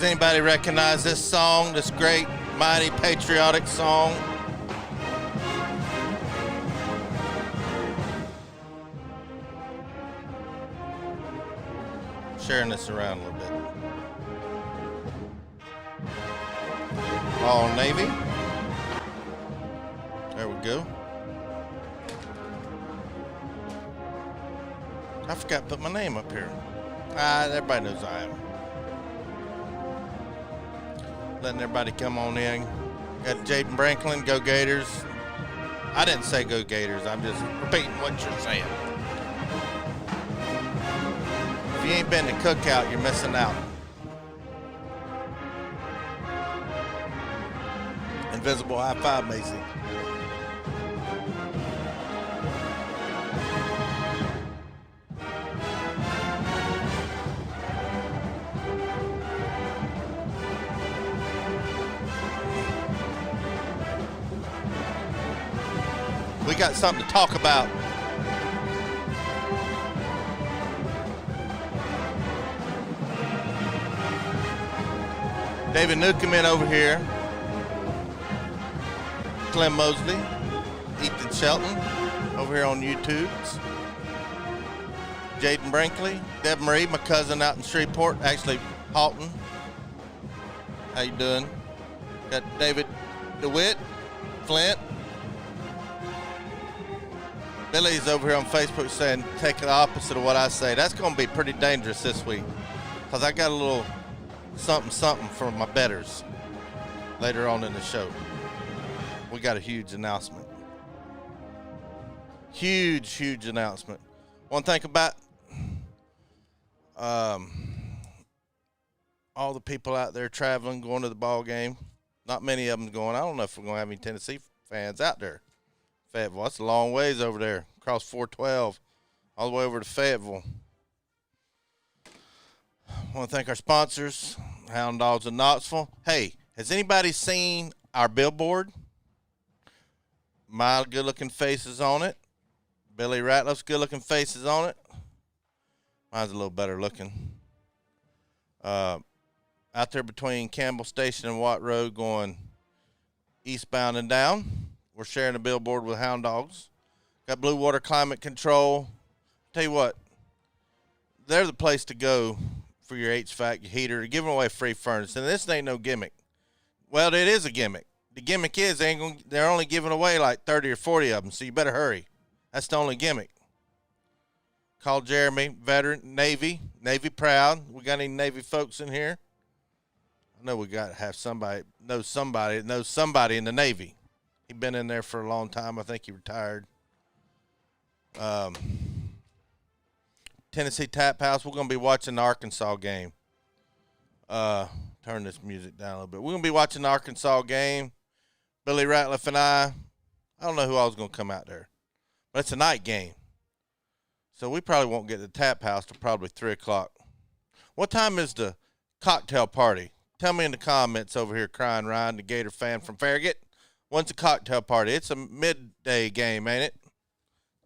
Does anybody recognize this song, this great, mighty, patriotic song? Sharing this around a little bit. All Navy. There we go. I forgot to put my name up here. Everybody knows I am. Letting everybody come on in. Got Jaden Branklin, go Gators. I didn't say go Gators. I'm just repeating what you're saying. If you ain't been to Cookout, you're missing out. Invisible high five, Macy. We got something to talk about. David Newcomb in over here. Clem Mosley. Ethan Shelton over here on YouTube. Jaden Brinkley. Deb Marie, my cousin out in Shreveport. Actually, Halton. How you doing? Got David DeWitt. Flint. Billy's over here on Facebook saying, take the opposite of what I say. That's going to be pretty dangerous this week because I got a little something for my bettors later on in the show. We got a huge announcement. Huge announcement. One thing about all the people out there traveling, going to the ball game. Not many of them going. I don't know if we're going to have any Tennessee fans out there. Fayetteville. That's a long ways over there, across 412, all the way over to Fayetteville. I want to thank our sponsors, Hound Dogs of Knoxville. Hey, has anybody seen our billboard? My good-looking faces on it. Billy Ratliff's good-looking faces on it. Mine's a little better looking. Out there between Campbell Station and Watt Road going eastbound and down. We're sharing a billboard with Hound Dogs. Got Blue Water Climate Control. Tell you what, they're the place to go for your HVAC, your heater. They're giving away free furnace. And this ain't no gimmick. Well, it is a gimmick. The gimmick is they're only giving away like 30 or 40 of them, so you better hurry. That's the only gimmick. Call Jeremy, veteran, Navy proud. We got any Navy folks in here? I know we got to have somebody that knows somebody in the Navy. He's been in there for a long time. I think he retired. Tennessee Tap House. We're going to be watching the Arkansas game. Turn this music down a little bit. We're going to be watching the Arkansas game. Billy Ratliff and I don't know who all is going to come out there. But it's a night game. So we probably won't get to the Tap House till probably 3 o'clock. What time is the cocktail party? Tell me in the comments over here, Crying Ryan, the Gator fan from Farragut. When's the cocktail party? It's a midday game, ain't it?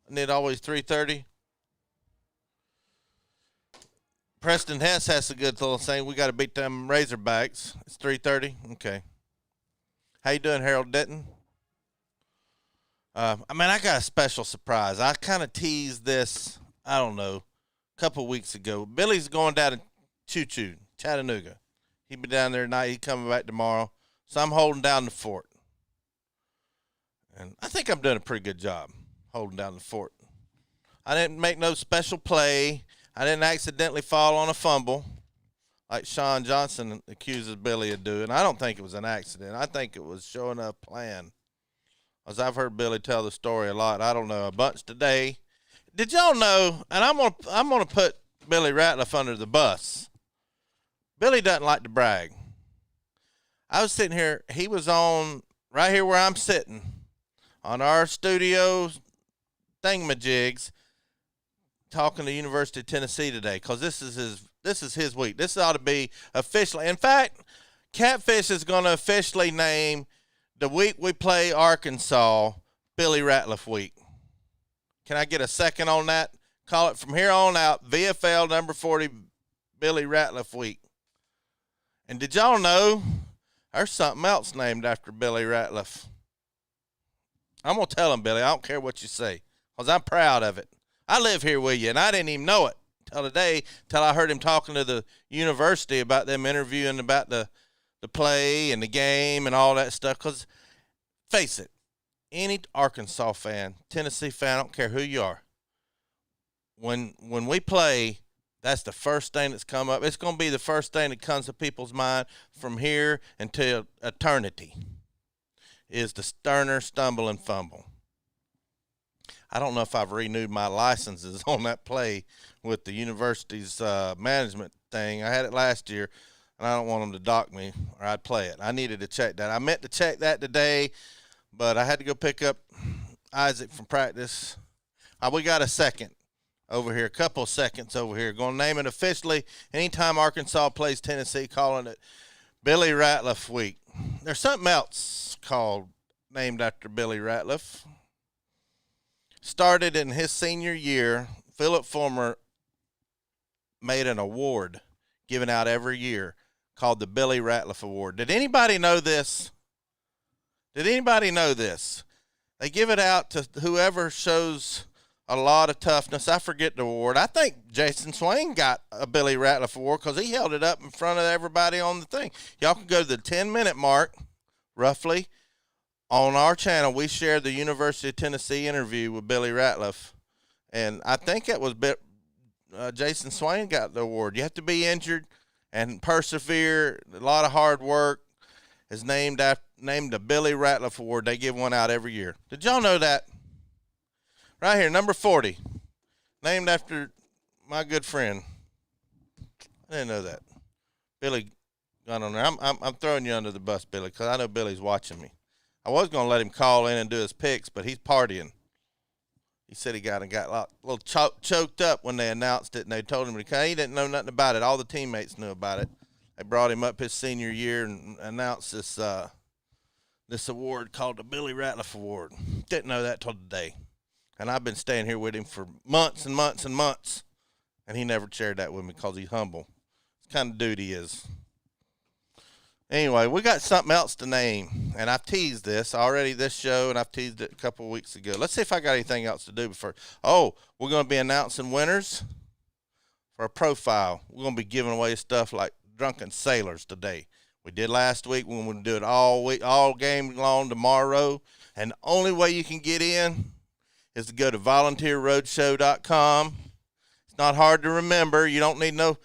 Isn't it always 3:30? Preston Hess has a good little thing. We got to beat them Razorbacks. It's 3:30? Okay. How you doing, Harold Denton? I got a special surprise. I kind of teased this, I don't know, a couple weeks ago. Billy's going down to Choo-Choo, Chattanooga. He'll be down there tonight. He's coming back tomorrow. So I'm holding down the fort. And I think I'm doing a pretty good job holding down the fort. I didn't make no special play. I didn't accidentally fall on a fumble like Sean Johnson accuses Billy of doing. I don't think it was an accident. I think it was showing a plan. As I've heard Billy tell the story a lot. I don't know, a bunch today. Did y'all know, and I'm gonna put Billy Ratliff under the bus. Billy doesn't like to brag. I was sitting here, he was on right here where I'm sitting on our studio thingamajigs talking to University of Tennessee today because this is his week. This ought to be officially. In fact, Catfish is going to officially name the week we play Arkansas Billy Ratliff week. Can I get a second on that? Call it from here on out VFL number 40 Billy Ratliff week. And did y'all know there's something else named after Billy Ratliff? I'm going to tell him, Billy. I don't care what you say, because I'm proud of it. I live here with you, and I didn't even know it till today, till I heard him talking to the university about them interviewing about the play and the game and all that stuff. Because, face it, any Arkansas fan, Tennessee fan, I don't care who you are, when we play, that's the first thing that's come up. It's going to be the first thing that comes to people's mind from here until eternity is the Sterner stumble and fumble. I don't know if I've renewed my licenses on that play with the university's management thing. I had it last year, and I don't want them to dock me or I'd play it. I needed to check that. I meant to check that today, but I had to go pick up Isaac from practice. We got a second over here, a couple of seconds over here. Going to name it officially anytime Arkansas plays Tennessee, calling it Billy Ratliff Week. There's something else named after Billy Ratliff. Started in his senior year, Philip Fulmer made an award given out every year called the Billy Ratliff Award. Did anybody know this? They give it out to whoever shows a lot of toughness. I forget the award. I think Jason Swain got a Billy Ratliff Award because he held it up in front of everybody on the thing. Y'all can go to the 10-minute mark, roughly. On our channel, we shared the University of Tennessee interview with Billy Ratliff, and I think it was Jason Swain got the award. You have to be injured and persevere. A lot of hard work is named the Billy Ratliff Award. They give one out every year. Did y'all know that? Right here, number 40, named after my good friend. I didn't know that. Billy got on there. I'm throwing you under the bus, Billy, because I know Billy's watching me. I was going to let him call in and do his picks, but he's partying. He said he got a little choked up when they announced it, and they told him to come. He didn't know nothing about it. All the teammates knew about it. They brought him up his senior year and announced this award called the Billy Ratliff Award. Didn't know that till today. And I've been staying here with him for months and months and months, and he never shared that with me because he's humble. It's the kind of dude he is. Anyway, we got something else to name, and I've teased this already this show, and I've teased it a couple of weeks ago. Let's see if I got anything else to do before. Oh, we're going to be announcing winners for a profile. We're going to be giving away stuff like drunken sailors today. We did last week. We're going to do it all week, all game long tomorrow, and the only way you can get in is to go to volunteerroadshow.com. It's not hard to remember. You don't need no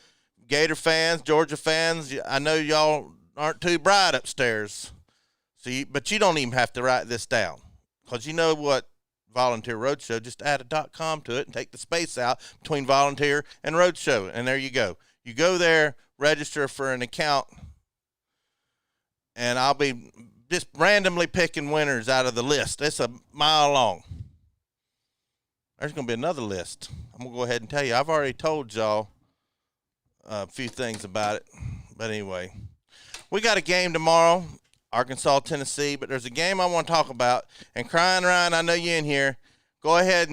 Gator fans, Georgia fans. I know y'all aren't too bright upstairs, but you don't even have to write this down, because you know what, Volunteer Roadshow, just add a .com to it and take the space out between Volunteer and Roadshow, and there you go. You go there, register for an account, and I'll be just randomly picking winners out of the list. It's a mile long. There's going to be another list. I'm going to go ahead and tell you. I've already told y'all a few things about it, but anyway. We got a game tomorrow, Arkansas, Tennessee, but there's a game I want to talk about. And Crying Ryan, I know you're in here. Go ahead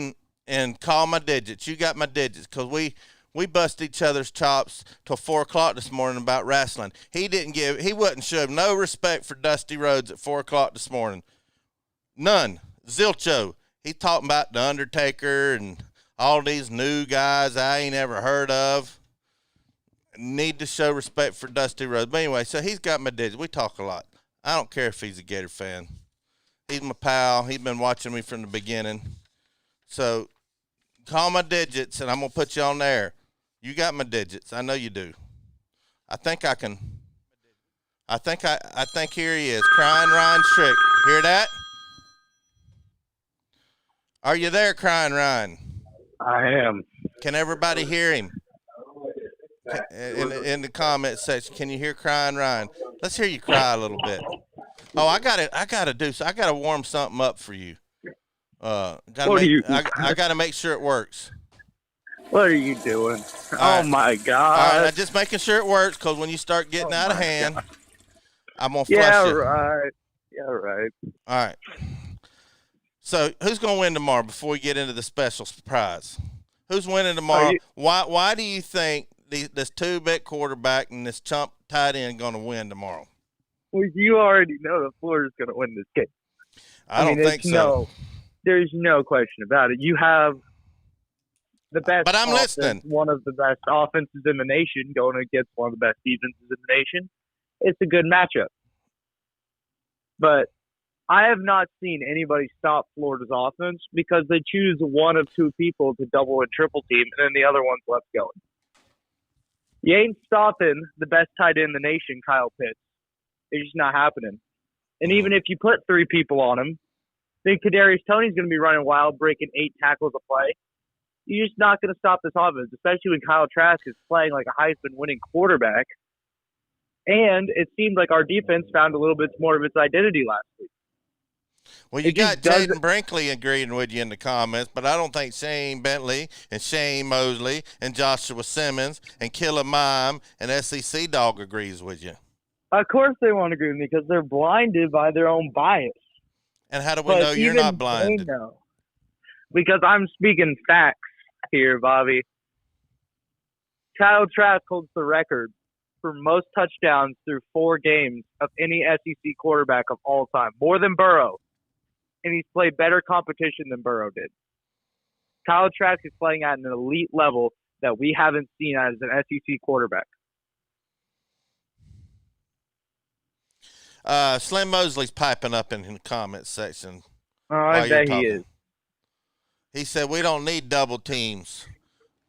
and call my digits. You got my digits, because we bust each other's chops till 4 o'clock this morning about wrestling. He wouldn't show no respect for Dusty Rhodes at 4 o'clock this morning. None. Zilcho. He talking about The Undertaker and all these new guys I ain't ever heard of. Need to show respect for Dusty Rhodes. But anyway, so he's got my digits. We talk a lot. I don't care if he's a Gator fan. He's my pal. He's been watching me from the beginning. So call my digits, and I'm going to put you on there. You got my digits. I know you do. I think I can. I think here he is. Crying Ryan Strick. Hear that? Are you there, Crying Ryan? I am. Can everybody hear him? In the comment section, can you hear Crying Ryan? Let's hear you cry a little bit. Oh, I gotta warm something up for you. I gotta make sure it works. What are you doing? All oh my God! All right, I'm just making sure it works, because when you start getting out of hand, God. I'm gonna flush you. Right. Yeah, right. All right. So who's gonna win tomorrow? Before we get into the special surprise, who's winning tomorrow? Why do you think this 2-bit quarterback and this chump tight end going to win tomorrow? Well, you already know that Florida's going to win this game. I don't think so. There's no question about it. You have the best But I'm offense, listening. one of the best offenses in the nation going against one of the best defenses in the nation. It's a good matchup. But I have not seen anybody stop Florida's offense because they choose one of two people to double and triple team, and then the other one's left going. You ain't stopping the best tight end in the nation, Kyle Pitts. It's just not happening. And even if you put three people on him, then Kadarius Toney's going to be running wild, breaking 8 tackles a play. You're just not going to stop this offense, especially when Kyle Trask is playing like a Heisman-winning quarterback. And it seemed like our defense found a little bit more of its identity last week. Well, you got Jaden Brinkley agreeing with you in the comments, but I don't think Shane Bentley and Shane Mosley and Joshua Simmons and Killer Mime and SEC Dog agrees with you. Of course they won't agree with me because they're blinded by their own bias. And how do we know you're not blinded? Because I'm speaking facts here, Bobby. Kyle Trask holds the record for most touchdowns through 4 games of any SEC quarterback of all time, more than Burrow. And he's played better competition than Burrow did. Kyle Trask is playing at an elite level that we haven't seen as an SEC quarterback. Slim Mosley's piping up in the comments section. Oh, I bet he is. He said, we don't need double teams.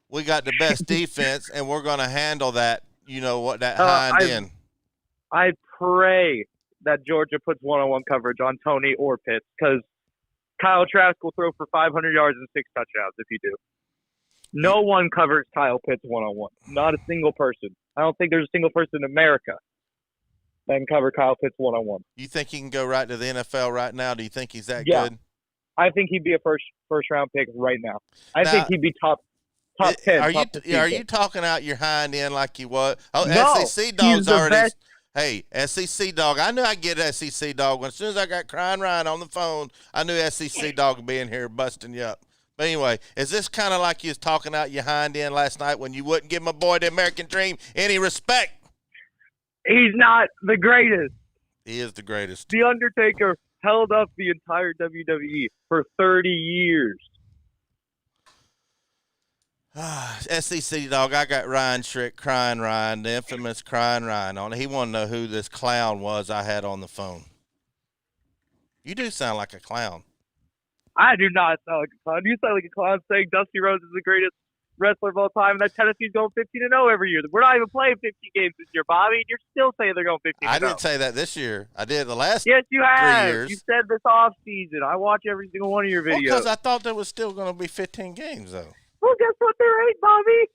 We got the best defense, and we're going to handle that, hind end. I pray that Georgia puts one-on-one coverage on Toney or Pitts because Kyle Trask will throw for 500 yards and 6 touchdowns if you do. No one covers Kyle Pitts one-on-one. Not a single person. I don't think there's a single person in America that can cover Kyle Pitts one-on-one. You think he can go right to the NFL right now? Do you think he's that good? I think he'd be a first-round pick right now. I think he'd be top 10. Are you talking out your hind end like you was? Oh, no, SEC Dog's already. Best. Hey, SEC Dog. I knew I'd get SEC Dog. As soon as I got Crying Ryan on the phone, I knew SEC Dog would be in here busting you up. But anyway, is this kind of like you was talking out your hind end last night when you wouldn't give my boy the American Dream any respect? He's not the greatest. He is the greatest. The Undertaker held up the entire WWE for 30 years. SEC Dog, I got Ryan Schrick, Crying Ryan, the infamous Crying Ryan on it. He wanted to know who this clown was I had on the phone. You do sound like a clown. I do not sound like a clown. You sound like a clown saying Dusty Rhodes is the greatest wrestler of all time and that Tennessee's going 15-0 every year. We're not even playing 50 games this year, Bobby, and you're still saying they're going 15-0. I didn't say that this year. I did the last Yes, you have. 3 years. You said this off season. I watch every single one of your videos. Because I thought there was still going to be 15 games, though. Well, guess what? There ain't, Bobby.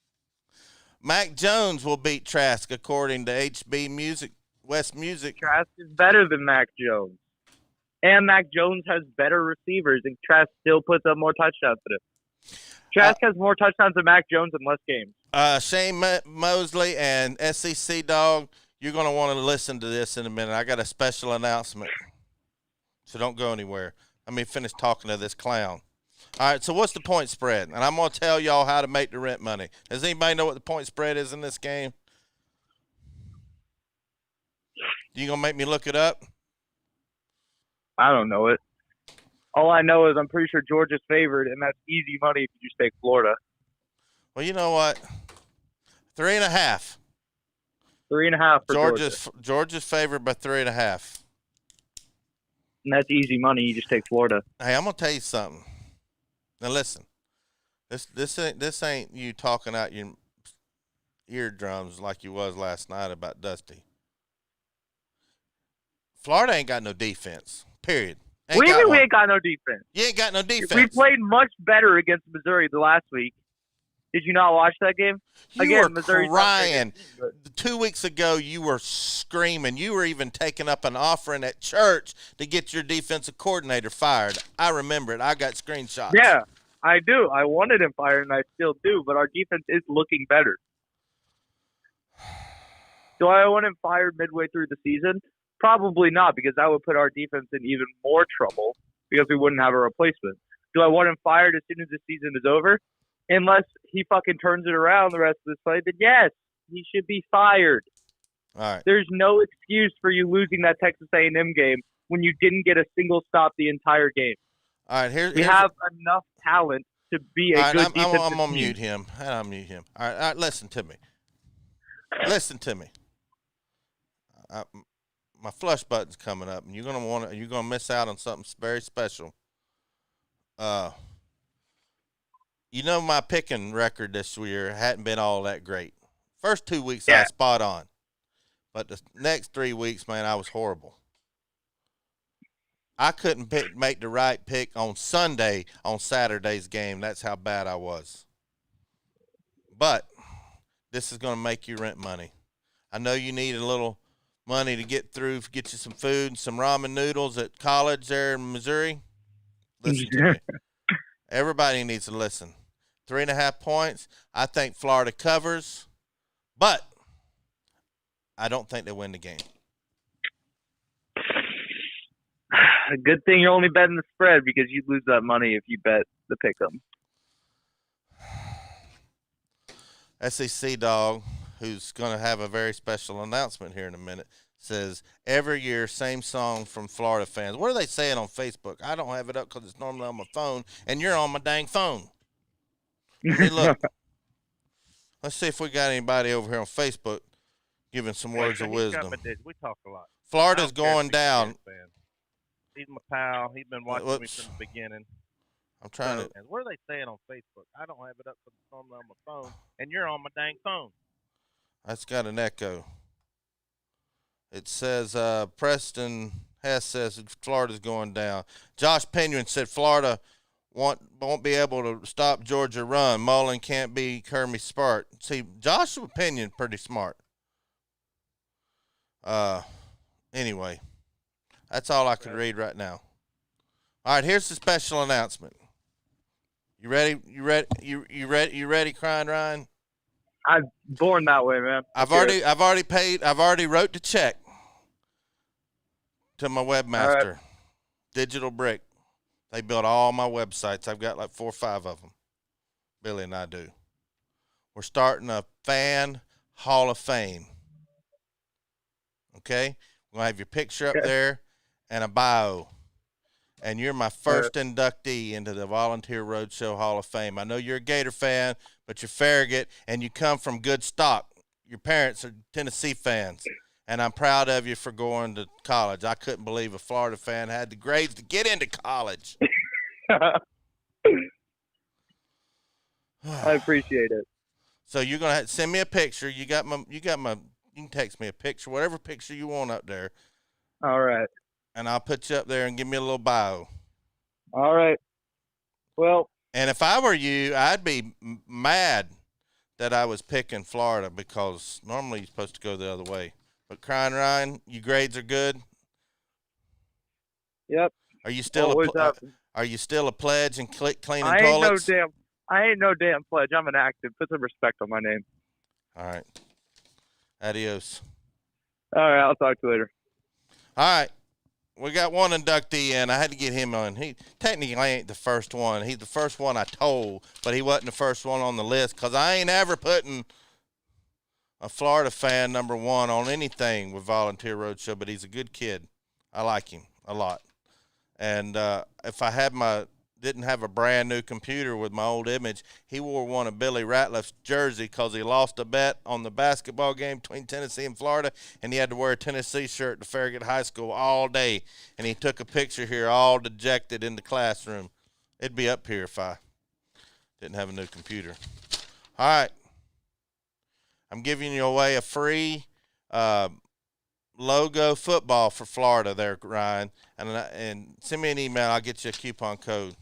Mac Jones will beat Trask, according to HB Music, West Music. Trask is better than Mac Jones. And Mac Jones has better receivers, and Trask still puts up more touchdowns than him. Trask has more touchdowns than Mac Jones in less games. Shane Mosley and SEC Dog, you're going to want to listen to this in a minute. I got a special announcement, so don't go anywhere. Let me finish talking to this clown. All right, so what's the point spread? And I'm going to tell y'all how to make the rent money. Does anybody know what the point spread is in this game? You going to make me look it up? I don't know it. All I know is I'm pretty sure Georgia's favored, and that's easy money if you just take Florida. Well, you know what? 3.5. 3.5 for Georgia. Georgia's favored by 3.5. And that's easy money. You just take Florida. Hey, I'm going to tell you something. Now listen, this ain't you talking out your eardrums like you was last night about Dusty. Florida ain't got no defense. Period. We ain't got no defense. You ain't got no defense. We played much better against Missouri the last week. Did you not watch that game? You were Missouri's crying. 2 weeks ago, you were screaming. You were even taking up an offering at church to get your defensive coordinator fired. I remember it. I got screenshots. Yeah, I do. I wanted him fired, and I still do, but our defense is looking better. Do I want him fired midway through the season? Probably not, because that would put our defense in even more trouble because we wouldn't have a replacement. Do I want him fired as soon as the season is over? Unless he fucking turns it around the rest of this play, then yes, he should be fired. All right. There's no excuse for you losing that Texas A&M game when you didn't get a single stop the entire game. All right. We have enough talent to be a good defensive team. I'm going to mute him. All right. Listen to me. My flush button's coming up, and you're gonna miss out on something very special. My picking record this year hadn't been all that great. First 2 weeks I was spot on, but the next 3 weeks, man, I was horrible. I couldn't make the right pick on Sunday on Saturday's game. That's how bad I was. But this is going to make you rent money. I know you need a little money to get you some food and some ramen noodles at college there in Missouri. Listen to me. Everybody needs to listen. 3.5 points. I think Florida covers, but I don't think they win the game. A good thing you're only betting the spread because you'd lose that money if you bet the pick'em. SEC Dog, who's going to have a very special announcement here in a minute, says, every year, same song from Florida fans. What are they saying on Facebook? I don't have it up because it's normally on my phone, and you're on my dang phone. Hey, look. Let's see if we got anybody over here on Facebook giving some words of wisdom. We talk a lot. Florida's going down. He's my pal. He's been watching me from the beginning. I'm trying to. And what are they saying on Facebook? I don't have it up because it's normally on my phone, and you're on my dang phone. That's got an echo. It says Preston Hess says Florida's going down. Josh Penguin said Florida won't be able to stop Georgia run. Mullen can't be Kermit Smart. See, Josh's opinion pretty smart. Anyway, that's all I could read right now. All right, here's the special announcement. You ready? You ready, Crying Ryan? I'm born that way, man. I've already wrote the check to my webmaster, right. Digital Brick. They built all my websites. I've got like 4 or 5 of them. Billy and I do. We're starting a fan hall of fame. Okay? We're going to have your picture up there and a bio. And you're my first inductee into the Volunteer Roadshow Hall of Fame. I know you're a Gator fan, but you're Farragut, and you come from good stock. Your parents are Tennessee fans, and I'm proud of you for going to college. I couldn't believe a Florida fan had the grades to get into college. I appreciate it. So you're gonna have to send me a picture. You can text me a picture, whatever picture you want up there. All right. And I'll put you up there and give me a little bio. All right. Well. And if I were you, I'd be mad that I was picking Florida because normally you're supposed to go the other way. But Crying Ryan, your grades are good. Yep. Are you still a pledge and cleaning I toilets? I ain't no damn pledge. I'm an active. Put some respect on my name. All right. Adios. All right. I'll talk to you later. All right. We got one inductee in. I had to get him on. He technically ain't the first one. He's the first one I told, but he wasn't the first one on the list because I ain't ever putting a Florida fan number 1 on anything with Volunteer Roadshow, but he's a good kid. I like him a lot. And if I didn't have a brand new computer with my old image, he wore one of Billy Ratliff's jersey because he lost a bet on the basketball game between Tennessee and Florida, and he had to wear a Tennessee shirt to Farragut High School all day. And he took a picture here all dejected in the classroom. It'd be up here if I didn't have a new computer. All right. I'm giving you away a free logo football for Florida there, Ryan. And send me an email. I'll get you a coupon code.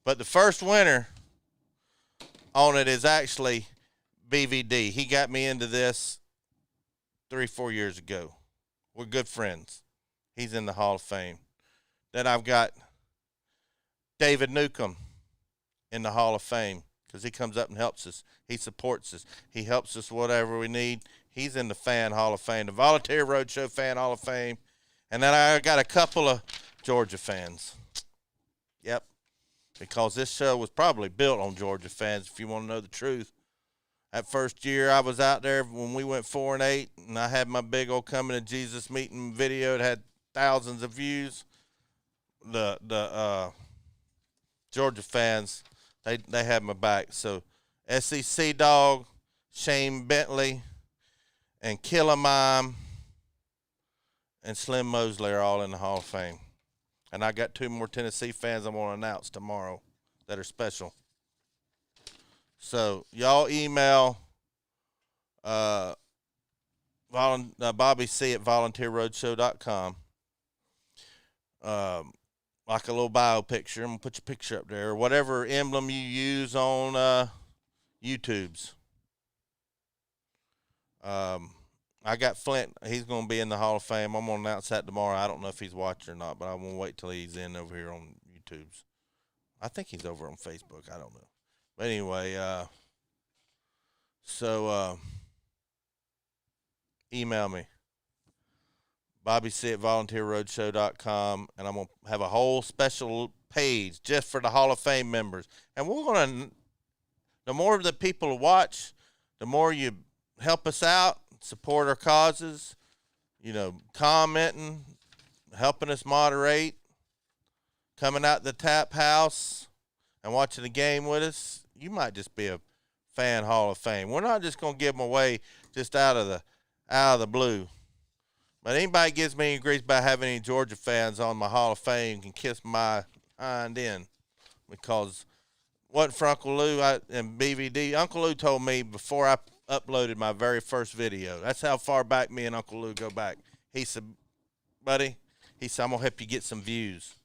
But the first winner on it is actually BVD. He got me into this 3-4 years ago. We're good friends. He's in the Hall of Fame. Then I've got David Newcomb in the Hall of Fame because he comes up and helps us. He supports us. He helps us whatever we need. He's in the Fan Hall of Fame, the Volunteer Roadshow Fan Hall of Fame. And then I got a couple of Georgia fans. Yep. Because this show was probably built on Georgia fans, if you want to know the truth. That first year I was out there when we went 4-8, and I had my big old Coming to Jesus meeting video. It had thousands of views. The Georgia fans, they had my back. So SEC Dog, Shane Bentley, and Killer Mime, and Slim Mosley are all in the Hall of Fame. And I got 2 more Tennessee fans I'm going to announce tomorrow that are special. So y'all email Bobby C at volunteerroadshow.com. Like a little bio picture. I'm going to put your picture up there. Or whatever emblem you use on YouTube's. I got Flint. He's going to be in the Hall of Fame. I'm going to announce that tomorrow. I don't know if he's watching or not, but I'm going to wait till he's in over here on YouTube's. I think he's over on Facebook. I don't know. But anyway, email me. BobbyC at volunteerroadshow.com, and I'm going to have a whole special page just for the Hall of Fame members. And we're going to, the more the people watch, the more you help us out, support our causes, commenting, helping us moderate, coming out the tap house and watching the game with us. You might just be a fan Hall of Fame. We're not just going to give them away just out of the blue. But anybody gives me any grief about having any Georgia fans on my Hall of Fame can kiss my hind end. Because wasn't for Uncle Lou and BVD. Uncle Lou told me before I uploaded my very first video. That's how far back me and Uncle Lou go back. He said, buddy, I'm going to help you get some views.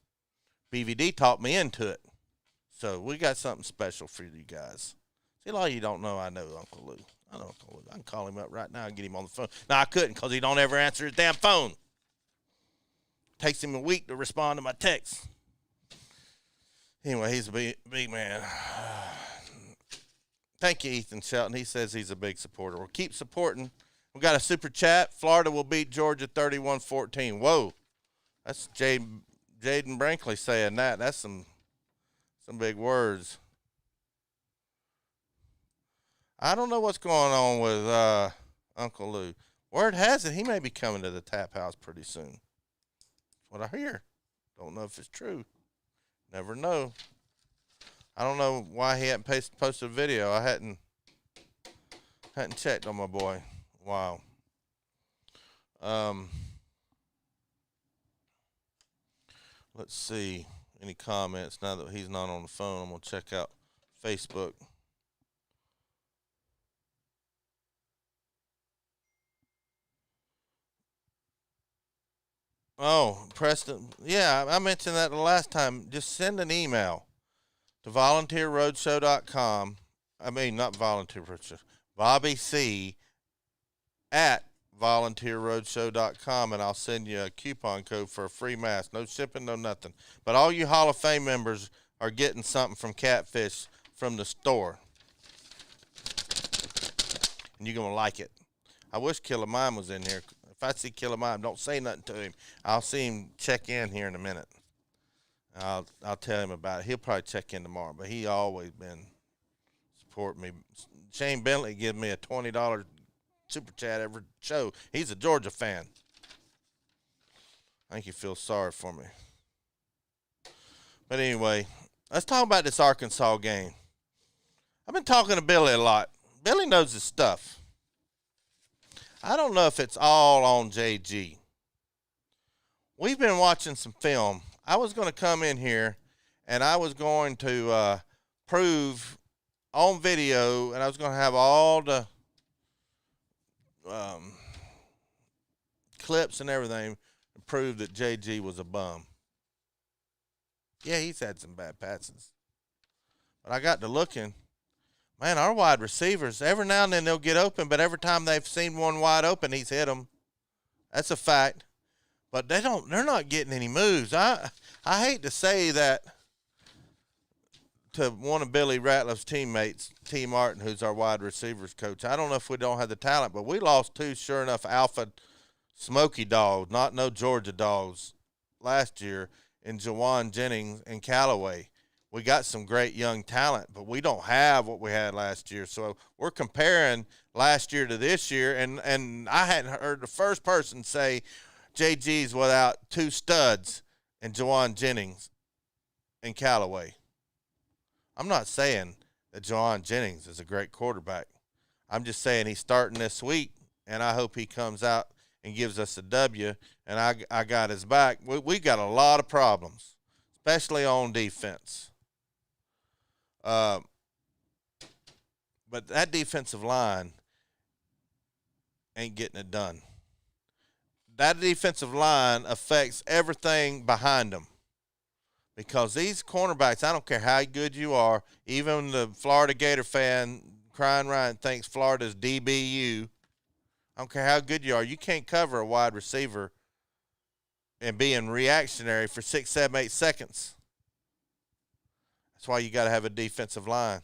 BVD talked me into it. So we got something special for you guys. See, a lot of you don't know I know Uncle Lou. I know Uncle Lou. I can call him up right now and get him on the phone. No, I couldn't because he don't ever answer his damn phone. Takes him a week to respond to my texts. Anyway, he's a big man. Thank you, Ethan Shelton. He says he's a big supporter. We'll keep supporting. We got a super chat. Florida will beat Georgia 31-14. Whoa. That's Jaden Brinkley saying that. That's some big words. I don't know what's going on with Uncle Lou. Word has it he may be coming to the tap house pretty soon. That's what I hear. Don't know if it's true. Never know. I don't know why he hadn't posted a video. I hadn't checked on my boy. Wow. Let's see. Any comments now that he's not on the phone? I'm going to check out Facebook. Oh, Preston. Yeah, I mentioned that the last time. Just send an email to volunteerroadshow.com. I mean, not Volunteer Roadshow. Bobby C at volunteerroadshow.com, and I'll send you a coupon code for a free mask. No shipping, no nothing. But all you Hall of Fame members are getting something from Catfish from the store. And you're going to like it. I wish Killer Mime was in here. If I see Killer Mime, don't say nothing to him. I'll see him check in here in a minute. I'll tell him about it. He'll probably check in tomorrow, but he always been supporting me. Shane Bentley gives me a $20 super chat every show. He's a Georgia fan. I think he feels sorry for me. But anyway, let's talk about this Arkansas game. I've been talking to Billy a lot. Billy knows his stuff. I don't know if it's all on JG. We've been watching some film. I was going to come in here, and I was going to prove on video, and I was going to have all the clips and everything to prove that JG was a bum. Yeah, he's had some bad passes. But I got to looking. Man, our wide receivers, every now and then they'll get open, but every time they've seen one wide open, he's hit them. That's a fact. But they're not getting any moves. I hate to say that to one of Billy Ratliff's teammates, T. Martin, who's our wide receivers coach. I don't know if we don't have the talent, but we lost 2 sure enough alpha smoky dogs, not no Georgia dogs, last year in Jawan Jennings and Callaway. we got some great young talent, but we don't have what we had last year. So we're comparing last year to this year, and I hadn't heard the first person say JG's without two studs in Jawan Jennings and Callaway. I'm not saying that Jawan Jennings is a great quarterback. I'm just saying he's starting this week, and I hope he comes out and gives us a W, and I got his back. We got a lot of problems, especially on defense. But that defensive line ain't getting it done. That defensive line affects everything behind them. Because these cornerbacks, I don't care how good you are, even the Florida Gator fan, Crying Ryan, thinks Florida's DBU. I don't care how good you are. You can't cover a wide receiver and being reactionary for 6, 7, 8 seconds. That's why you got to have a defensive line.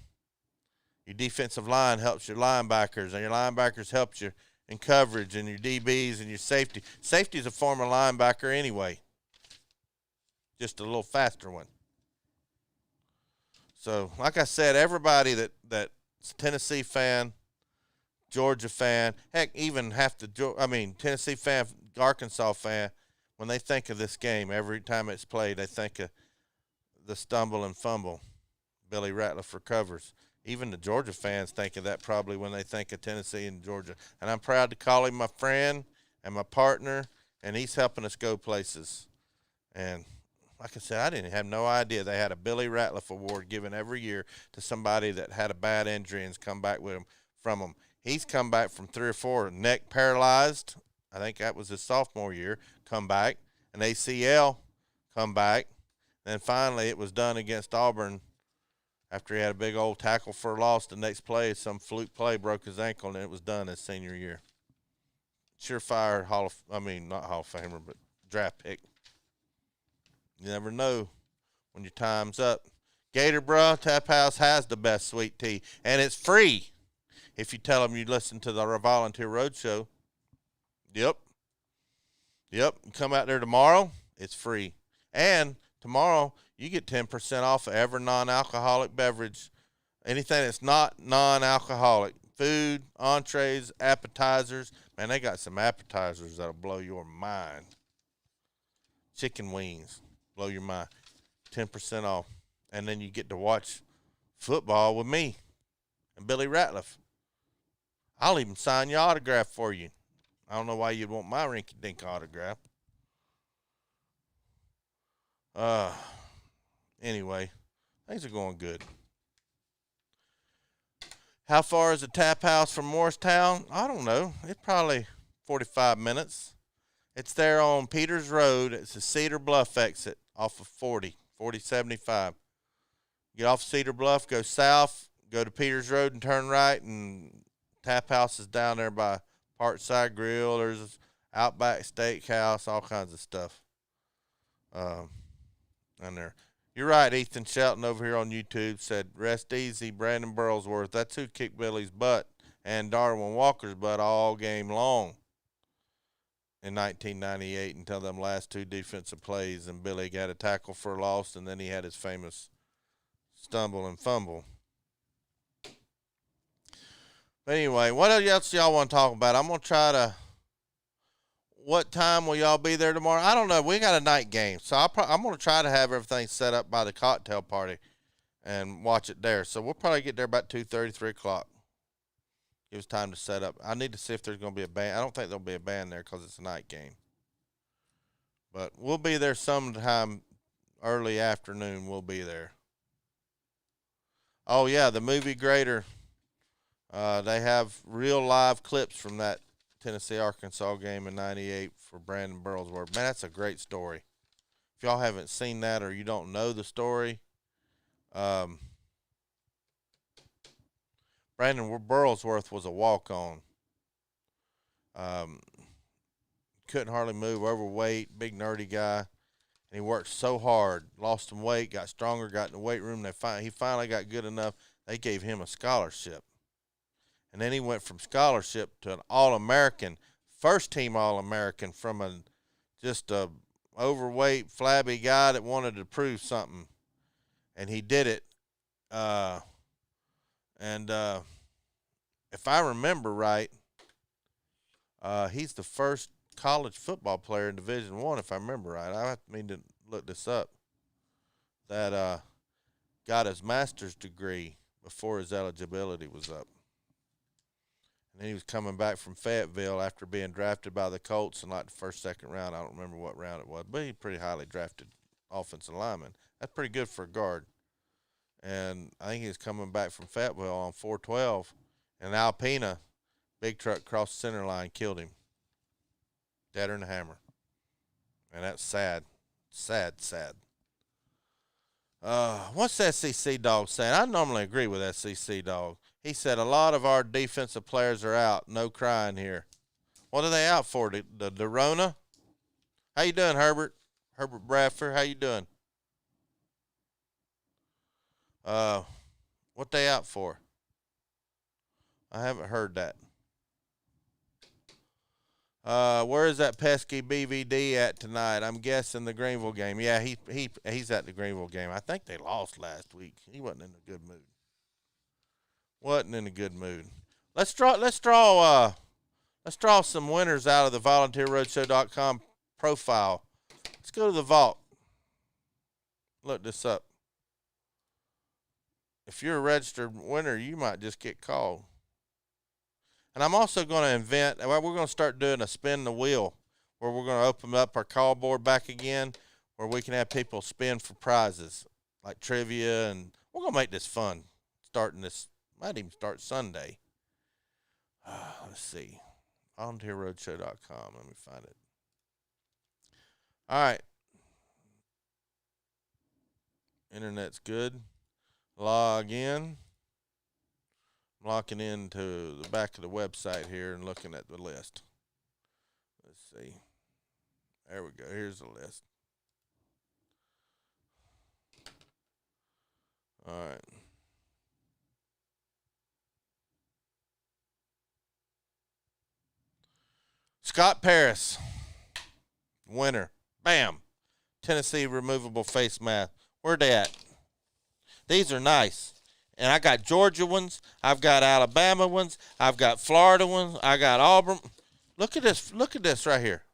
Your defensive line helps your linebackers, and your linebackers help you in coverage, and your DBs and your safety. Safety is a former linebacker anyway, just a little faster one. So, like I said, everybody that's a Tennessee fan, Georgia fan, heck, even Tennessee fan, Arkansas fan, when they think of this game, every time it's played, they think of the stumble and fumble. Billy Ratliff recovers. Even the Georgia fans think of that probably when they think of Tennessee and Georgia. And I'm proud to call him my friend and my partner, and he's helping us go places. And like I said, I didn't have no idea they had a Billy Ratliff Award given every year to somebody that had a bad injury and's come back from them. He's come back from 3 or 4, neck paralyzed. I think that was his sophomore year, come back. An ACL, come back. Then finally it was done against Auburn after he had a big old tackle for a loss. The next play, some fluke play, broke his ankle, and it was done his senior year. Surefire not Hall of Famer, but draft pick. You never know when your time's up. Gator Bruh Tap House has the best sweet tea, and it's free if you tell them you listen to the Volunteer Roadshow. Yep. You come out there tomorrow, it's free. And tomorrow, you get 10% off of every non-alcoholic beverage, anything that's not non-alcoholic. Food, entrees, appetizers. Man, they got some appetizers that'll blow your mind. Chicken wings, blow your mind. 10% off. And then you get to watch football with me and Billy Ratliff. I'll even sign your autograph for you. I don't know why you'd want my rinky-dink autograph. Anyway, things are going good. How far is the Tap House from Morristown? I don't know. It's probably 45 minutes. It's there on Peters Road. It's a Cedar Bluff exit off of 4075. Get off Cedar Bluff, go south, go to Peters Road and turn right, and Tap House is down there by Parkside Grill. There's Outback Steakhouse, all kinds of stuff down there. You're right, Ethan Shelton over here on YouTube said, rest easy, Brandon Burlsworth. That's who kicked Billy's butt and Darwin Walker's butt all game long in 1998 until them last 2 defensive plays, and Billy got a tackle for a loss, and then he had his famous stumble and fumble. But anyway, what else y'all want to talk about? I'm going to try to – what time will y'all be there tomorrow? I don't know. We got a night game, so I'm going to try to have everything set up by the cocktail party and watch it there. So we'll probably get there about 2:30, 3 o'clock. Give us time to set up. I need to see if there's going to be a band. I don't think there'll be a band there because it's a night game. But we'll be there sometime early afternoon. We'll be there. Oh, yeah, the movie Grader. They have real live clips from that Tennessee-Arkansas game in 98 for Brandon Burlsworth. Man, that's a great story. If y'all haven't seen that or you don't know the story, Brandon Burlsworth was a walk-on. Couldn't hardly move, overweight, big nerdy guy. And he worked so hard, lost some weight, got stronger, got in the weight room. He finally got good enough. They gave him a scholarship. And then he went from scholarship to an All-American, first-team All-American from just a overweight, flabby guy that wanted to prove something. and he did it. And if I remember right, he's the first college football player in Division I, if I remember right. I have to mean to look this up. That got his master's degree before his eligibility was up. And then he was coming back from Fayetteville after being drafted by the Colts in like the first, second round. I don't remember what round it was, but he's pretty highly drafted offensive lineman. That's pretty good for a guard. And I think he's coming back from Fayetteville on 412. And Alpena, big truck crossed the center line, killed him. Deader than a hammer. And that's sad. Sad. What's SEC Dog saying? I normally agree with SEC Dog. He said a lot of our defensive players are out. No crying here. What are they out for? The Rona? How you doing, Herbert? Herbert Bradford, how you doing? What they out for? I haven't heard that. Where is that pesky BVD at tonight? I'm guessing the Greenville game. Yeah, he's at the Greenville game. I think they lost last week. He wasn't in a good mood. Let's draw some winners out of the VolunteerRoadshow.com profile. Let's go to the vault. Look this up. If you're a registered winner, you might just get called. And I'm also going to we're going to start doing a spin the wheel, where we're going to open up our call board back again, where we can have people spin for prizes, like trivia, and we're going to make this fun. Might even start Sunday. Let's see. VolunteerRoadshow.com. Let me find it. All right. Internet's good. Log in. I'm locking into the back of the website here and looking at the list. Let's see. There we go. Here's the list. All right. Scott Paris, winner. Bam. Tennessee removable face mask. Where they at? These are nice. And I got Georgia ones. I've got Alabama ones. I've got Florida ones. I got Auburn. Look at this. Look at this right here.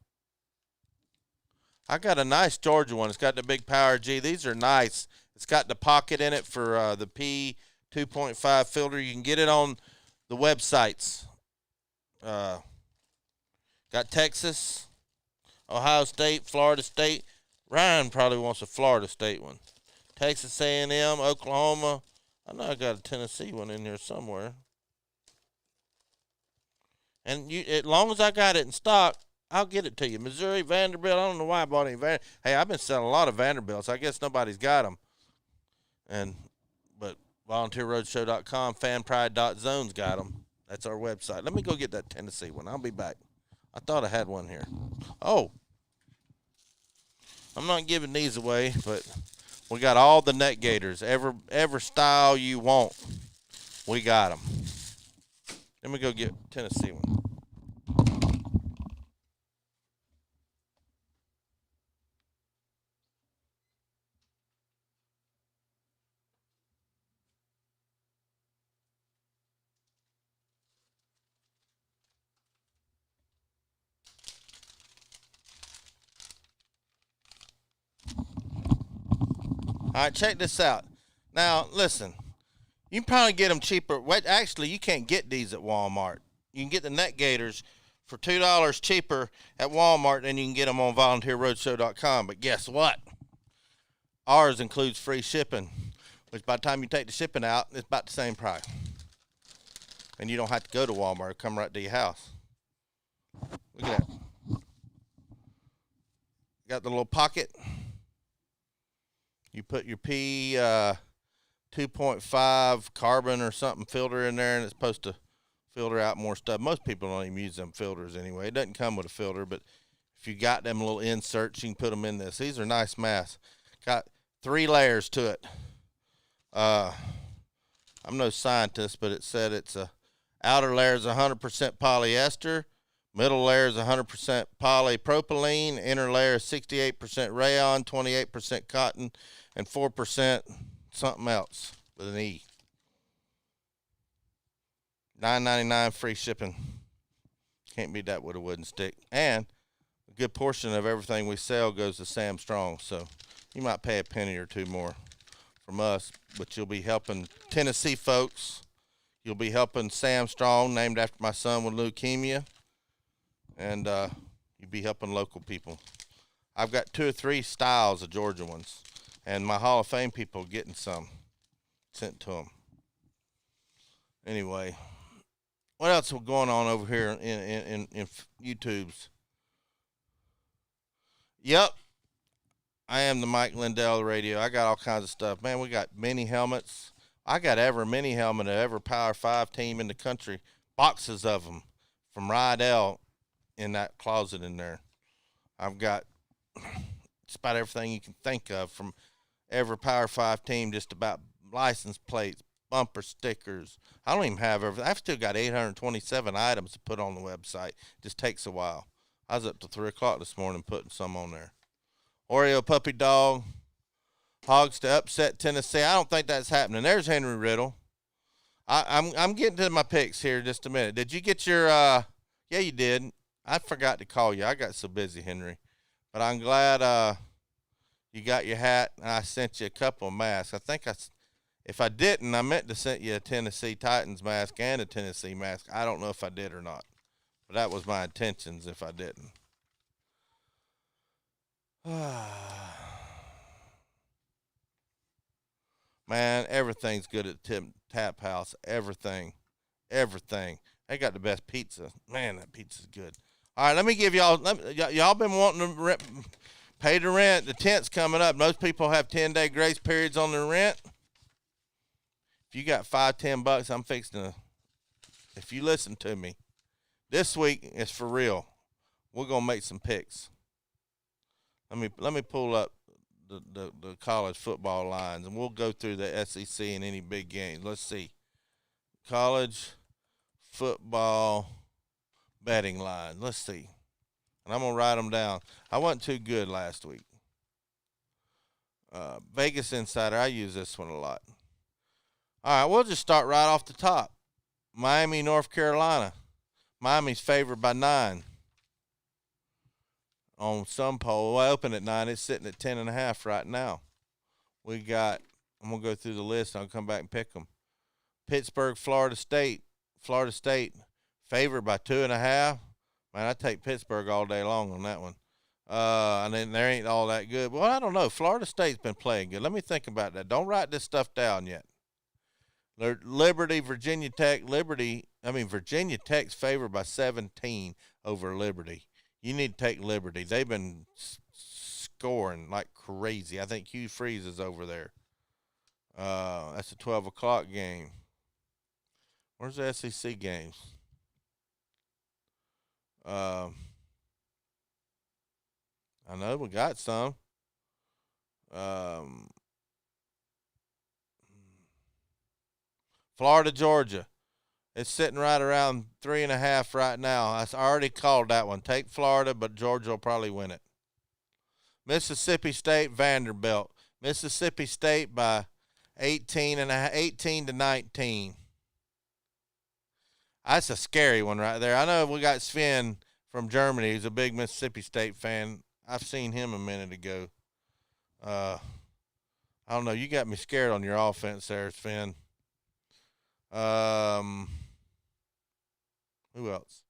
I got a nice Georgia one. It's got the big Power G. These are nice. It's got the pocket in it for the P 2.5 filter. You can get it on the websites. Got Texas, Ohio State, Florida State. Ryan probably wants a Florida State one. Texas A&M, Oklahoma. I know I got a Tennessee one in here somewhere. And as long as I got it in stock, I'll get it to you. Missouri, Vanderbilt. I don't know why I bought any Vanderbilt. Hey, I've been selling a lot of Vanderbilts. I guess nobody's got them. But VolunteerRoadshow.com, FanPride.zone's got them. That's our website. Let me go get that Tennessee one. I'll be back. I thought I had one here. Oh. I'm not giving these away, but we got all the net gaiters. Every style you want, we got them. Let me go get Tennessee one. All right, check this out. Now, listen, you can probably get them cheaper. Actually, you can't get these at Walmart. You can get the net gaiters for $2 cheaper at Walmart than you can get them on volunteerroadshow.com. But guess what? Ours includes free shipping, which by the time you take the shipping out, it's about the same price. And you don't have to go to Walmart. It'll come right to your house. Look at that. Got the little pocket. You put your P 2.5 carbon or something filter in there, and it's supposed to filter out more stuff. Most people don't even use them filters anyway. It doesn't come with a filter, but if you got them little inserts, you can put them in this. These are nice masks. Got 3 layers to it. I'm no scientist, but it said it's a outer layer is 100% polyester, middle layer is 100% polypropylene, inner layer is 68% rayon, 28% cotton, and 4% something else with an E. $9.99 free shipping. Can't beat that with a wooden stick. And a good portion of everything we sell goes to Sam Strong. So you might pay a penny or two more from us, but you'll be helping Tennessee folks. You'll be helping Sam Strong, named after my son with leukemia. And you'll be helping local people. I've got 2 or 3 styles of Georgia ones. And my Hall of Fame people are getting some sent to them. Anyway, what else is going on over here in YouTube's? Yep, I am the Mike Lindell Radio. I got all kinds of stuff. Man, we got mini helmets. I got every mini helmet of every Power 5 team in the country. Boxes of them from Rydell in that closet in there. I've got just about everything you can think of from every Power 5 team, just about license plates, bumper stickers. I don't even have everything. I've still got 827 items to put on the website. It just takes a while. I was up to 3 o'clock this morning putting some on there. Oreo puppy dog. Hogs to upset Tennessee. I don't think that's happening. There's Henry Riddle. I'm getting to my picks here in just a minute. Did you get your yeah, you did. I forgot to call you. I got so busy, Henry. But I'm glad you got your hat, and I sent you a couple of masks. I think if I didn't, I meant to send you a Tennessee Titans mask and a Tennessee mask. I don't know if I did or not. But that was my intentions if I didn't. Man, everything's good at Tap House. Everything. They got the best pizza. Man, that pizza's good. All right, let me give y'all. Y'all been wanting to pay the rent. The tent's coming up. Most people have 10-day grace periods on their rent. If you got $5-10, I'm fixing to. If you listen to me, this week is for real. We're gonna make some picks. Let me pull up the college football lines, and we'll go through the SEC and any big games. Let's see. College football betting line. Let's see. And I'm going to write them down. I wasn't too good last week. Vegas Insider, I use this one a lot. All right, we'll just start right off the top. Miami, North Carolina. Miami's favored by 9. On some poll, I opened at 9. It's sitting at 10.5 right now. We got, I'm going to go through the list. I'll come back and pick them. Pittsburgh, Florida State. Florida State favored by 2.5. Man, I take Pittsburgh all day long on that one. And then there ain't all that good. Well, I don't know. Florida State's been playing good. Let me think about that. Don't write this stuff down yet. Liberty, Virginia Tech. Virginia Tech's favored by 17 over Liberty. You need to take Liberty. They've been scoring like crazy. I think Hugh Freeze is over there. That's a 12 o'clock game. Where's the SEC games? I know we got some. Florida, Georgia. It's sitting right around 3.5 right now. I already called that one. Take Florida, but Georgia will probably win it. Mississippi State, Vanderbilt. Mississippi State by 18 to 19. That's a scary one right there. I know we got Sven from Germany. He's a big Mississippi State fan. I've seen him a minute ago. I don't know. You got me scared on your offense there, Sven. Who else?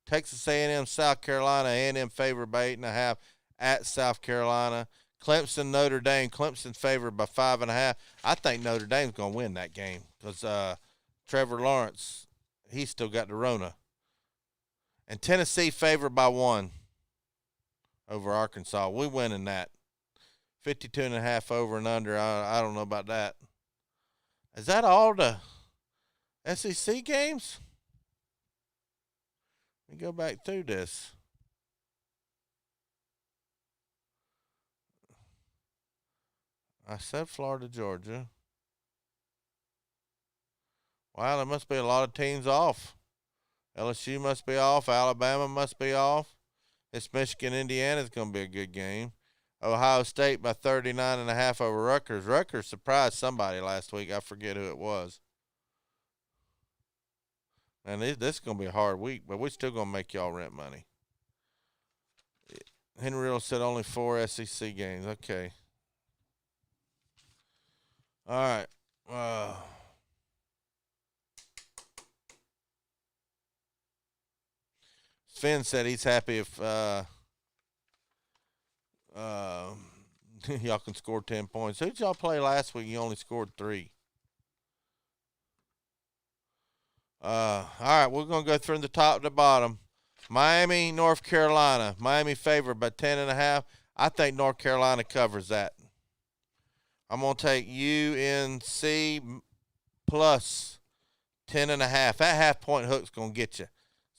Texas A&M, South Carolina. A&M favored by 8.5 at South Carolina. Clemson, Notre Dame. Clemson favored by 5.5. I think Notre Dame's going to win that game because Trevor Lawrence, he's still got the Rona. And Tennessee favored by 1 over Arkansas. We winning that. 52.5 over and under. I don't know about that. Is that all the SEC games? Let me go back through this. I said Florida, Georgia. Wow, there must be a lot of teams off. LSU must be off. Alabama must be off. It's Michigan, Indiana is going to be a good game. Ohio State by 39.5 over Rutgers. Rutgers surprised somebody last week. I forget who it was. And this is going to be a hard week, but we're still going to make y'all rent money. Henry Riddle said only 4 SEC games. Okay. All right. Finn said he's happy if y'all can score 10 points. Who did y'all play last week? You only scored 3. All right, we're going to go through the top to bottom. Miami, North Carolina. Miami favored by 10.5. I think North Carolina covers that. I'm going to take UNC plus 10.5. That half-point hook's going to get you.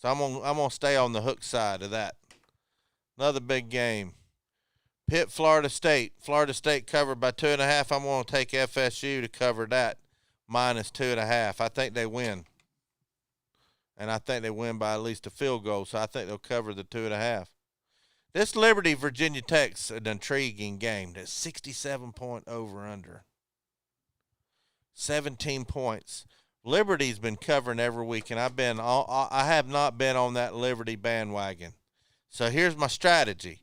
So I'm going to stay on the hook side of that. Another big game. Pitt, Florida State. Florida State covered by 2.5. I'm going to take FSU to cover that minus 2.5. I think they win. And I think they win by at least a field goal, so I think they'll cover the 2.5. This Liberty Virginia Tech's an intriguing game. That's 67-point over/under. 17 points. Liberty's been covering every week, and I have not been on that Liberty bandwagon. So here's my strategy.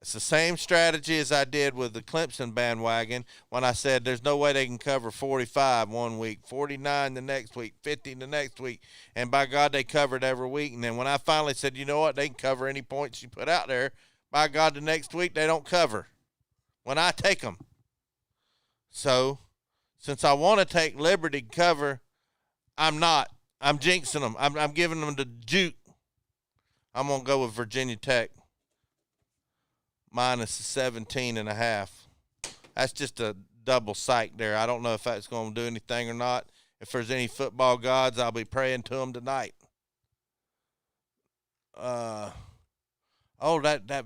It's the same strategy as I did with the Clemson bandwagon when I said there's no way they can cover 45 one week, 49 the next week, 50 the next week, and by God, they covered every week. And then when I finally said, you know what, they can cover any points you put out there, by God, the next week they don't cover when I take them. So since I want to take Liberty cover, I'm not. I'm jinxing them. I'm giving them the juke. I'm going to go with Virginia Tech. Minus 17.5. That's just a double psych there. I don't know if that's going to do anything or not. If there's any football gods, I'll be praying to them tonight. That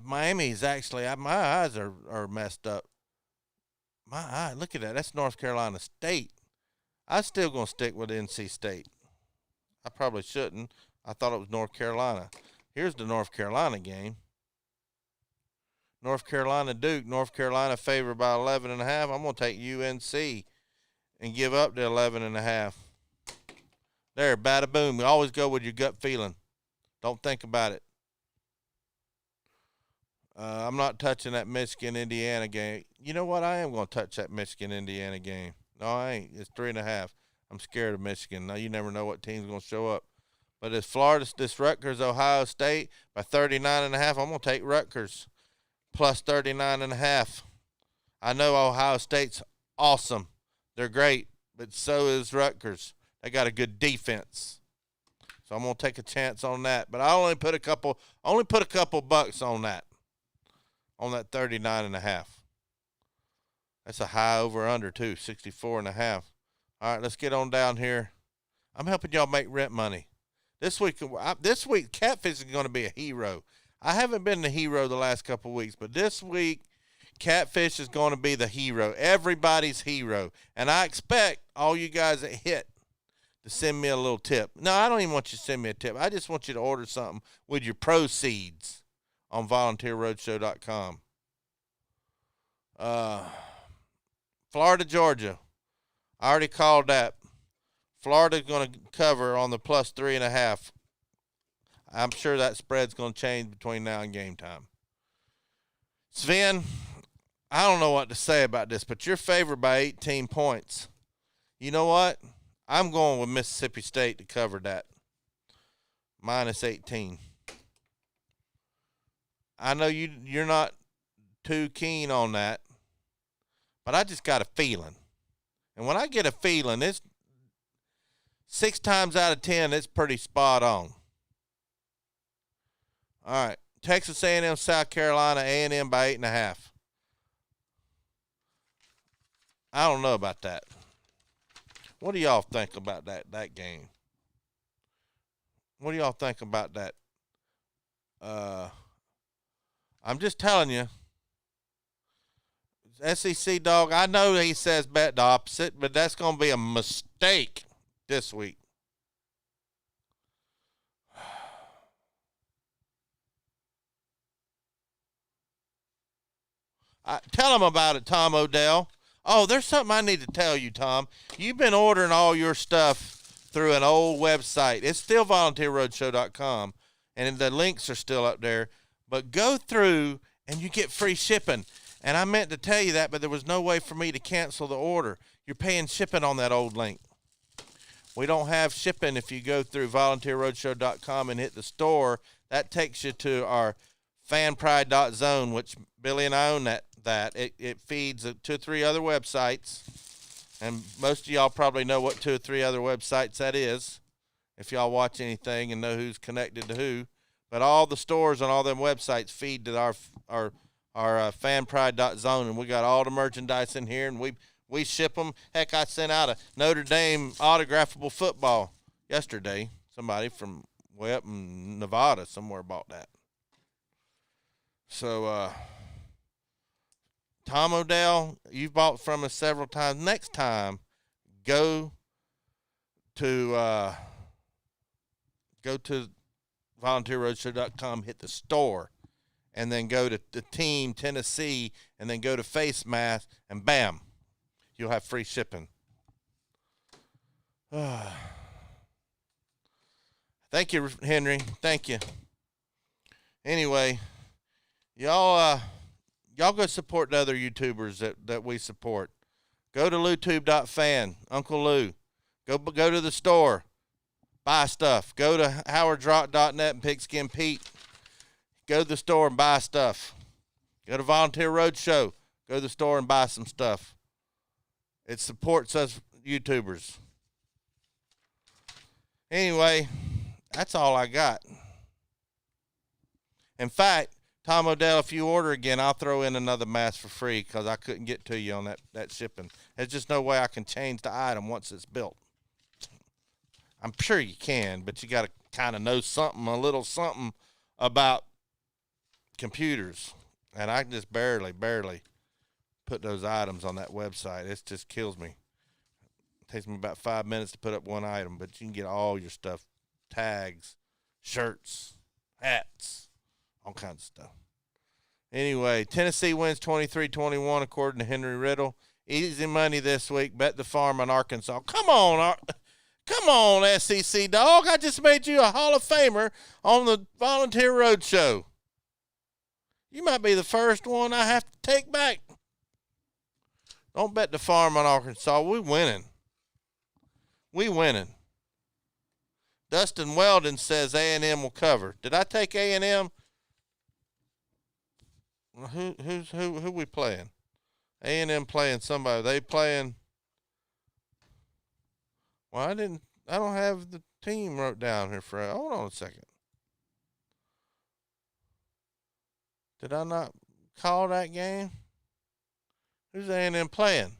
Miami is actually, my eyes are messed up. My eye, look at that. That's North Carolina State. I'm still going to stick with NC State. I probably shouldn't. I thought it was North Carolina. Here's the North Carolina game. North Carolina Duke. North Carolina favored by 11.5. I'm going to take UNC and give up the 11.5. There, bada boom. You always go with your gut feeling. Don't think about it. I'm not touching that Michigan-Indiana game. You know what? I am going to touch that Michigan-Indiana game. No, I ain't. It's 3.5. I'm scared of Michigan. Now, you never know what team's going to show up. But it's this Rutgers, Ohio State by 39.5. I'm going to take Rutgers. Plus 39.5. I know Ohio State's awesome. They're great, but so is Rutgers. They got a good defense. So I'm going to take a chance on that. But I only put a couple bucks on that. On that 39.5. That's a high over/under too, 64.5. All right, let's get on down here. I'm helping y'all make rent money. This week, Catfish is going to be a hero. I haven't been the hero the last couple of weeks, but this week, Catfish is going to be the hero. Everybody's hero. And I expect all you guys that hit to send me a little tip. No, I don't even want you to send me a tip. I just want you to order something with your proceeds on volunteerroadshow.com. Florida, Georgia. I already called that. Florida's going to cover on the plus 3.5. I'm sure that spread's going to change between now and game time. Sven, I don't know what to say about this, but you're favored by 18 points. You know what? I'm going with Mississippi State to cover that. Minus 18. I know you're not too keen on that, but I just got a feeling. And when I get a feeling, it's 6 times out of 10, it's pretty spot on. All right, Texas A&M, South Carolina, A&M by 8.5. I don't know about that. What do y'all think about that game? What do y'all think about that? I'm just telling you. SEC dog, I know he says bet the opposite, but that's going to be a mistake this week. Tell them about it, Tom Odell. Oh, there's something I need to tell you, Tom. You've been ordering all your stuff through an old website. It's still volunteerroadshow.com, and the links are still up there. But go through, and you get free shipping. And I meant to tell you that, but there was no way for me to cancel the order. You're paying shipping on that old link. We don't have shipping if you go through volunteerroadshow.com and hit the store. That takes you to our fanpride.zone, which Billy and I own that. It feeds 2 or 3 other websites, and most of y'all probably know what 2 or 3 other websites that is if y'all watch anything and know who's connected to who. But all the stores on all them websites feed to our fanpride.zone, and we got all the merchandise in here, and we ship them. Heck, I sent out a Notre Dame autographable football yesterday. Somebody from way up in Nevada somewhere bought that. So, Tom Odell, you've bought from us several times. Next time, go to volunteerroadshow.com, hit the store, and then go to the team, Tennessee, and then go to face mask, and bam, you'll have free shipping. Thank you, Henry. Thank you. Anyway, y'all go support the other YouTubers that we support. Go to LouTube.fan, Uncle Lou. Go to the store. Buy stuff. Go to HowardRock.net and Pigskin Pete. Go to the store and buy stuff. Go to Volunteer Roadshow. Go to the store and buy some stuff. It supports us YouTubers. Anyway, that's all I got. In fact, Tom Odell, if you order again, I'll throw in another mask for free because I couldn't get to you on that shipping. There's just no way I can change the item once it's built. I'm sure you can, but you got to kind of know a little something about computers. And I just barely put those items on that website. It just kills me. It takes me about 5 minutes to put up one item, but you can get all your stuff, tags, shirts, hats, all kinds of stuff. Anyway, Tennessee wins 23-21 according to Henry Riddle. Easy money this week. Bet the farm on Arkansas. Come on, SEC dog. I just made you a Hall of Famer on the Volunteer Roadshow. You might be the first one I have to take back. Don't bet the farm on Arkansas. We winning. Dustin Weldon says A&M will cover. Did I take A&M? Who we playing? A&M playing somebody. They playing. Well, I don't have the team wrote down here for. Hold on a second. Did I not call that game? Who's A&M playing?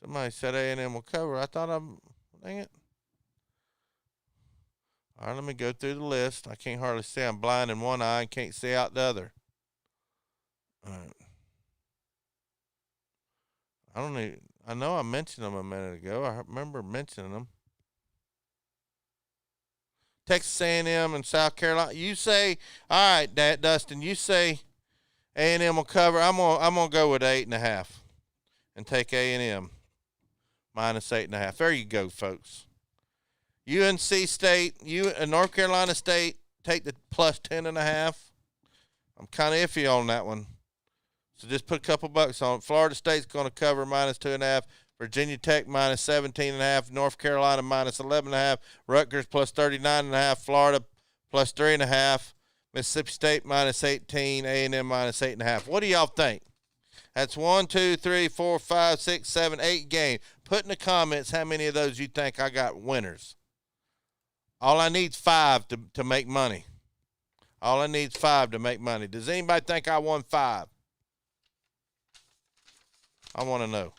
Somebody said A&M will cover. I thought dang it. All right, let me go through the list. I can't hardly see. I'm blind in one eye and can't see out the other. All right. I know I mentioned them a minute ago. I remember mentioning them. Texas A&M and South Carolina. You say, all right, Dustin, you say A&M will cover. I'm gonna go with 8.5 and take A&M minus 8.5. There you go, folks. UNC State, North Carolina State, take the plus 10.5. I'm kind of iffy on that one. So just put a couple bucks on it. Florida State's going to cover minus 2.5. Virginia Tech minus 17.5. North Carolina minus 11.5. Rutgers plus 39.5. Florida plus 3.5. Mississippi State minus 18. A&M minus 8.5. What do y'all think? That's 1, 2, 3, 4, 5, 6, 7, 8 games. Put in the comments how many of those you think I got winners. All I need is 5 to make money. All I need is 5 to make money. Does anybody think I won 5? I want to know.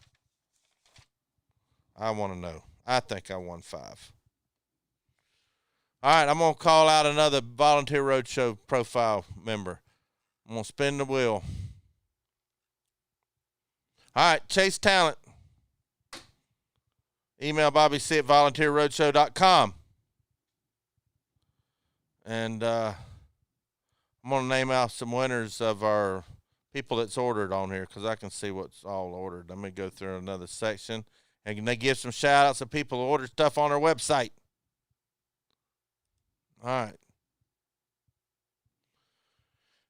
I think I won 5. All right, I'm going to call out another Volunteer Roadshow profile member. I'm going to spin the wheel. All right, Chase Talent. Email BobbyC at volunteerroadshow.com. And I'm going to name out some winners of our people that's ordered on here because I can see what's all ordered. Let me go through another section. And they give some shout outs to people who order stuff on our website. All right.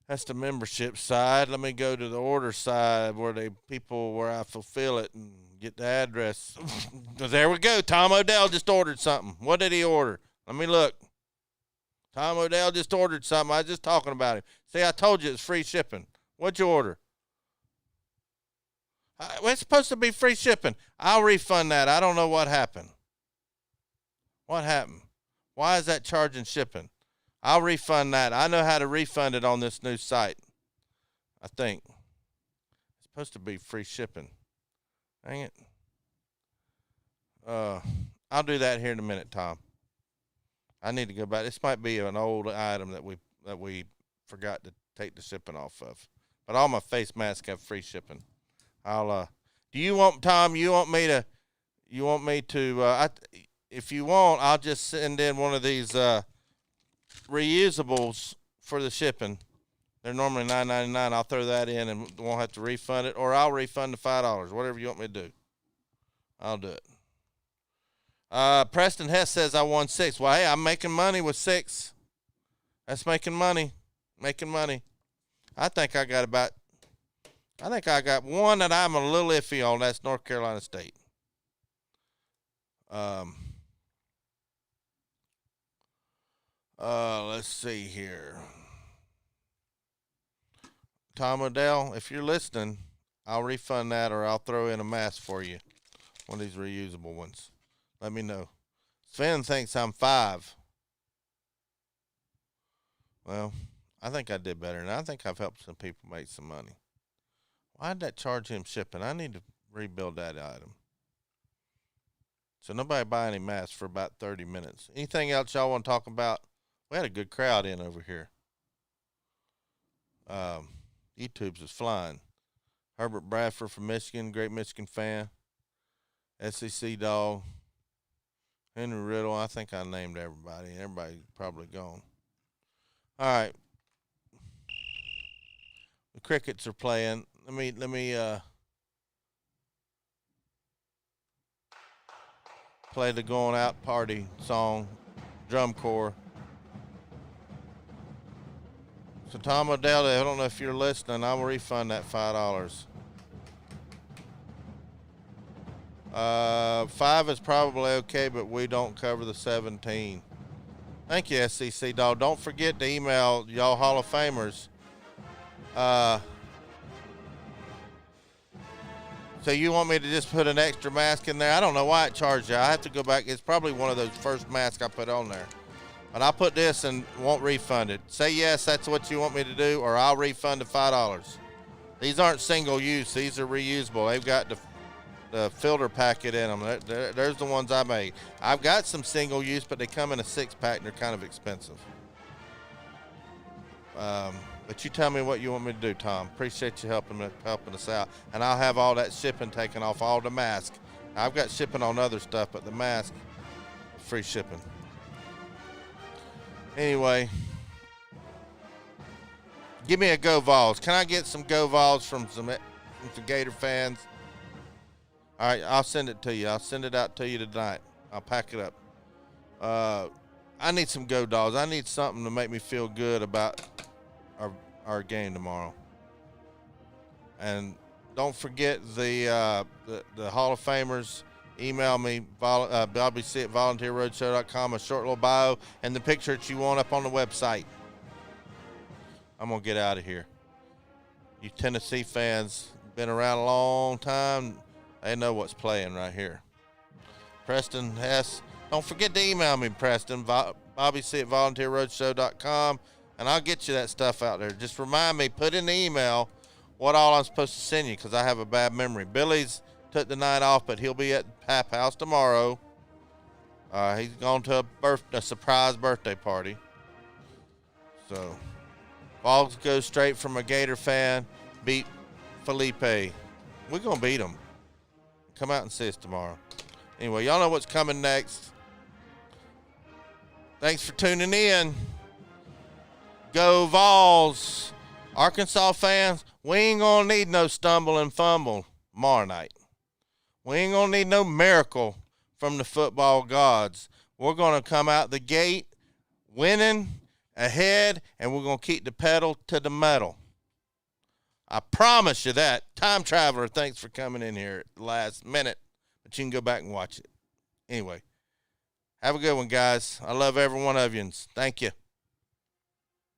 That's the membership side. Let me go to the order side where I fulfill it and get the address. There we go. Tom Odell just ordered something. What did he order? Let me look. Tom Odell just ordered something. I was just talking about him. See, I told you it's free shipping. What'd you order? It's supposed to be free shipping. I'll refund that. I don't know what happened. What happened? Why is that charging shipping? I'll refund that. I know how to refund it on this new site. I think. It's supposed to be free shipping. Dang it. I'll do that here in a minute, Tom. I need to go back. This might be an old item that we forgot to take the shipping off of. But all my face masks have free shipping. Do you want, Tom, if you want, I'll just send in one of these reusables for the shipping. They're normally $9.99. I'll throw that in and won't have to refund it, or I'll refund the $5. Whatever you want me to do, I'll do it. Preston Hess says I won 6. Well, hey, I'm making money with 6. That's making money. I think I got one that I'm a little iffy on. That's North Carolina State. Let's see here. Tom Odell, if you're listening, I'll refund that or I'll throw in a mask for you. One of these reusable ones. Let me know. Sven thinks I'm 5. Well, I think I did better, and I think I've helped some people make some money. Why did that charge him shipping? I need to rebuild that item. So nobody buy any masks for about 30 minutes. Anything else y'all want to talk about? We had a good crowd in over here. YouTube's is flying. Herbert Bradford from Michigan, great Michigan fan. SEC dog. Henry Riddle. I think I named everybody. Everybody's probably gone. All right. The Crickets are playing. Let me play the Going Out Party song, drum corps. So Tom Odell, I don't know if you're listening. I will refund that $5. 5 is probably okay, but we don't cover the 17. Thank you, SEC dog. Don't forget to email y'all Hall of Famers. So you want me to just put an extra mask in there? I don't know why it charged you. I have to go back. It's probably one of those first masks I put on there. But I'll put this and won't refund it. Say yes, that's what you want me to do, or I'll refund the $5. These aren't single use. These are reusable. They've got the filter packet in them. There's the ones I made. I've got some single use, but they come in a 6-pack and they're kind of expensive. But you tell me what you want me to do, Tom. Appreciate you helping us out. And I'll have all that shipping taken off, all the mask. I've got shipping on other stuff, but the mask, free shipping. Anyway, give me a Go Vols. Can I get some Go Vols from some Gator fans? All right, I'll send it to you. I'll send it out to you tonight. I'll pack it up. I need some Go Dogs. I need something to make me feel good about our game tomorrow. And don't forget the Hall of Famers. Email me, BobbyC at volunteerroadshow.com, a short little bio, and the picture that you want up on the website. I'm going to get out of here. You Tennessee fans, been around a long time. They know what's playing right here. Preston Hess. Don't forget to email me, Preston, BobbyC at volunteerroadshow.com, and I'll get you that stuff out there. Just remind me, put in the email what all I'm supposed to send you because I have a bad memory. Billy's took the night off, but he'll be at Pap House tomorrow. He's gone to a surprise birthday party. So, Vols goes straight from a Gator fan, beat Felipe. We're going to beat them. Come out and see us tomorrow. Anyway, y'all know what's coming next. Thanks for tuning in. Go Vols. Arkansas fans, we ain't going to need no stumble and fumble tomorrow night. We ain't going to need no miracle from the football gods. We're going to come out the gate winning, ahead, and we're going to keep the pedal to the metal. I promise you that. Time Traveler, thanks for coming in here at the last minute, but you can go back and watch it. Anyway, have a good one, guys. I love every one of you. Thank you.